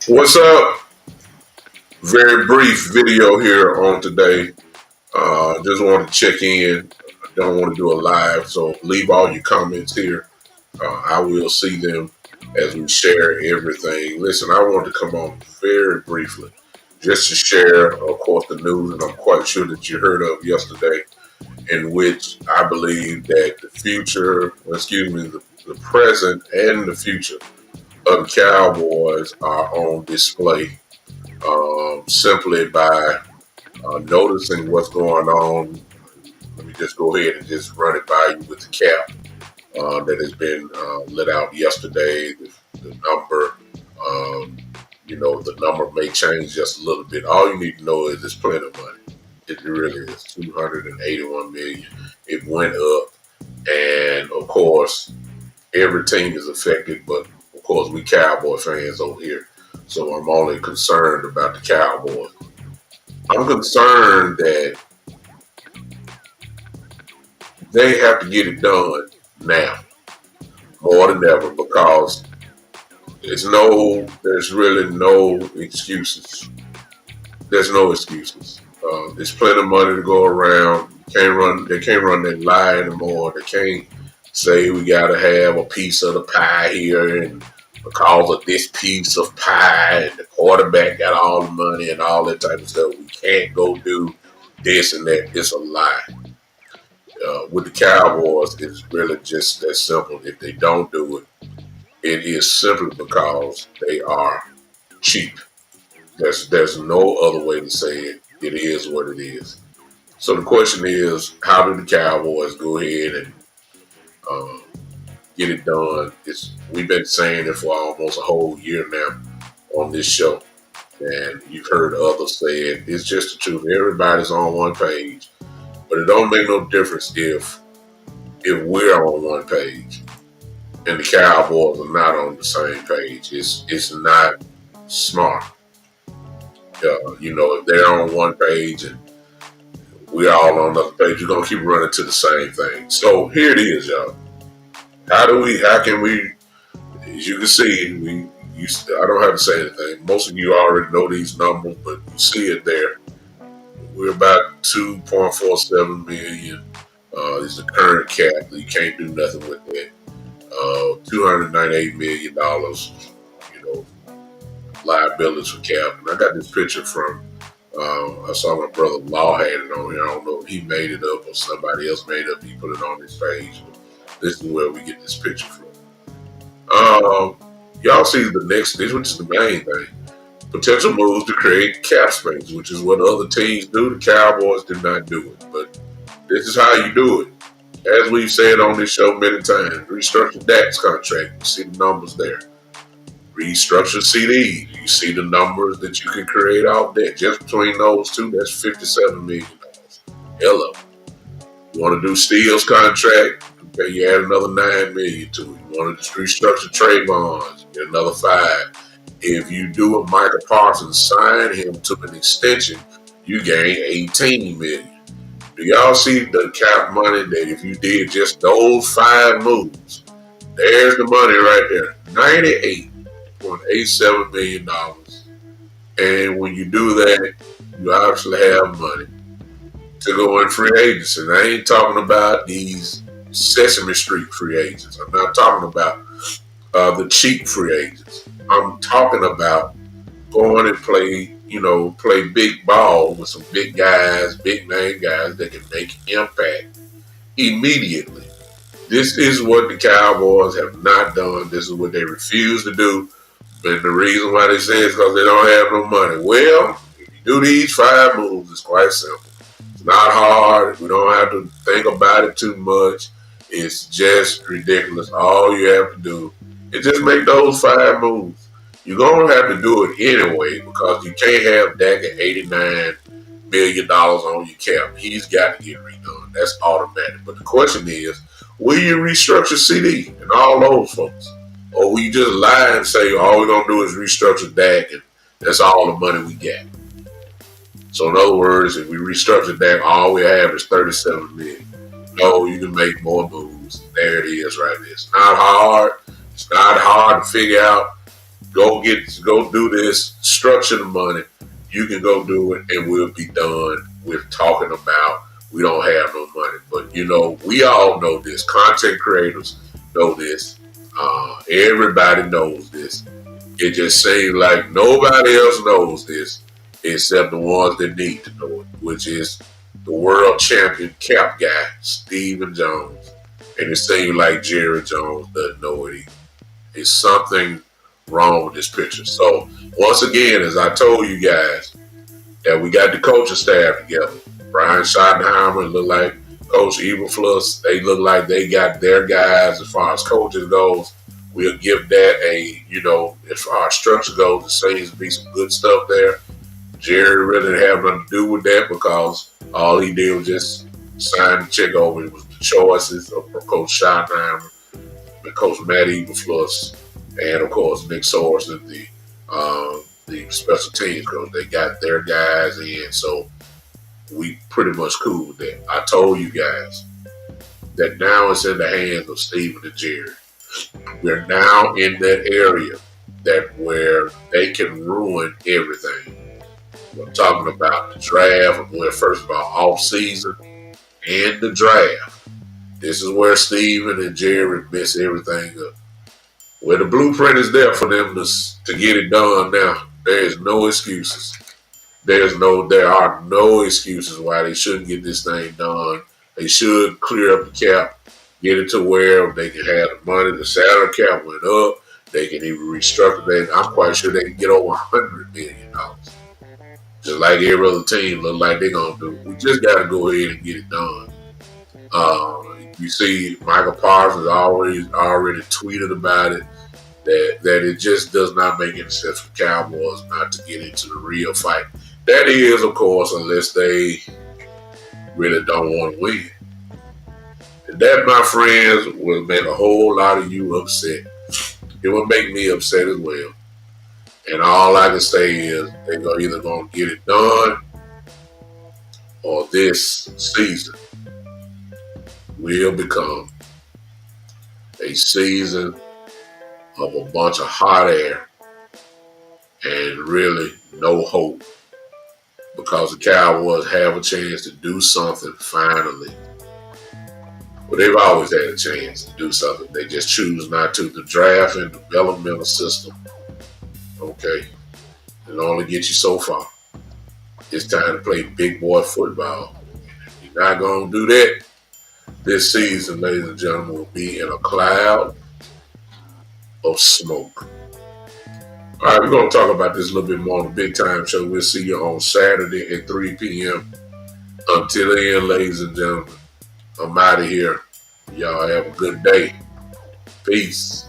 What's up? Very brief video here on today. Just want to check in. I don't want to do a live, so leave all your comments here. I will see them as we share everything. Listen, I want to come on very briefly just to share, of course, the news, and I'm quite sure that you heard of yesterday, in which I believe that the future, the present and the future of the Cowboys are on display simply by noticing what's going on. Let me just go ahead and just run it by you with the cap that has been let out yesterday. The number, the number may change just a little bit. All you need to know is it's plenty of money. It really is 281 million. It went up, and of course, every team is affected, but of course, we Cowboy fans over here. So I'm only concerned about the Cowboys. I'm concerned that they have to get it done now more than ever because there's really no excuses. There's no excuses. There's plenty of money to go around. They can't run that lie anymore. They can't say we gotta have a piece of the pie here and because of this piece of pie and the quarterback got all the money and all that type of stuff. We can't go do this and that. It's a lie. With the Cowboys, it's really just that simple. If they don't do it, it is simply because they are cheap. There's no other way to say it. It is what it is. So the question is, how do the Cowboys go ahead and uh, get it done? We've been saying it for almost a whole year now on this show, and you've heard others say it. It's just the truth. Everybody's on one page, but it don't make no difference if we're on one page and the Cowboys are not on the same page. It's not smart. If they're on one page and we're all on another page, you're gonna keep running to the same thing. So here it is, y'all. How can we, as you can see, I don't have to say anything. Most of you already know these numbers, but you see it there. We're about 2.47 million. Is the current cap. You can't do nothing with that. $298 million, liabilities for cap. And I got this picture from, I saw my brother Law had it on here. I don't know if he made it up or somebody else made it up. He put it on his page. But this is where we get this picture from. Y'all see the next, this which is the main thing. Potential moves to create cap space, which is what other teams do. The Cowboys did not do it. But this is how you do it. As we've said on this show many times, restructure Dak's contract. You see the numbers there. Restructure CDs. You see the numbers that you can create off that. Just between those two, that's $57 million. Hello. You want to do Steele's contract? Okay, you add another $9 million to it. You want to restructure Trayvon's? Get another $5 million. If you do a Michael Parsons, sign him to an extension, you gain $18 million. Do y'all see the cap money that if you did just those 5 moves, there's the money right there, $98.87 million. And when you do that, you obviously have money to go in free agency. And I ain't talking about these Sesame Street free agents. I'm not talking about the cheap free agents. I'm talking about going and play big ball with some big guys, big name guys that can make impact immediately. This is what the Cowboys have not done. This is what they refuse to do. And the reason why they say it is because they don't have no money. Well, if you do these 5 moves, it's quite simple. not hard. We don't have to think about it too much. It's just ridiculous. All you have to do is just make those 5 moves. You're gonna have to do it anyway because you can't have Dak at $89 million on your cap. He's got to get redone. That's automatic. But the question is, will you restructure CD and all those folks? Or will you just lie and say all we're gonna do is restructure Dak and that's all the money we got? So in other words, if we restructure Dak, all we have is $37 million. No, you can make more moves. There it is, right there. It's not hard. It's not hard to figure out. Go do this. Structure the money. You can go do it, and we'll be done with talking about we don't have no money. But we all know this. Content creators know this. Everybody knows this. It just seems like nobody else knows this except the ones that need to know it, which is the world champion cap guy, Stephen Jones. And it seems like Jerry Jones doesn't know it either. It's something wrong with this picture. So, once again, as I told you guys, that we got the coaching staff together. Brian Schottenheimer look like Coach Eberflus. They look like they got their guys as far as coaches goes. We'll give that as far as structure goes, there seems to be some good stuff there. Jerry really didn't have nothing to do with that because all he did was just sign the check over. It was the choices of Coach Schottenheimer and Coach Matt Eberflus and, of course, Nick Sorensen, the special teams coach. They got their guys in, so we pretty much cool with that. I told you guys that now it's in the hands of Stephen and Jerry. We're now in that area where they can ruin everything. I'm talking about the draft. I'm going first of all off season and the draft. This is where Steven and Jerry mess everything up. Where the blueprint is there for them to get it done now. There is no excuses. There are no excuses why they shouldn't get this thing done. They should clear up the cap, get it to where they can have the money. The salary cap went up. They can even restructure that. I'm quite sure they can get over $100 million. Just like every other team look like they're going to do. We just got to go ahead and get it done. You see Michael Parsons already tweeted about it, that it just does not make any sense for Cowboys not to get into the real fight. That is, of course, unless they really don't want to win. And that, my friends, will make a whole lot of you upset. It will make me upset as well. And all I can say is they're either going to get it done or this season will become a season of a bunch of hot air and really no hope, because the Cowboys have a chance to do something finally. Well, they've always had a chance to do something. They just choose not to. The draft and developmental system, okay, it'll only get you so far. It's time to play big boy football. If you're not going to do that, this season, ladies and gentlemen, will be in a cloud of smoke. All right, we're going to talk about this a little bit more on the Big Time Show. We'll see you on Saturday at 3 p.m. Until then, ladies and gentlemen, I'm out of here. Y'all have a good day. Peace.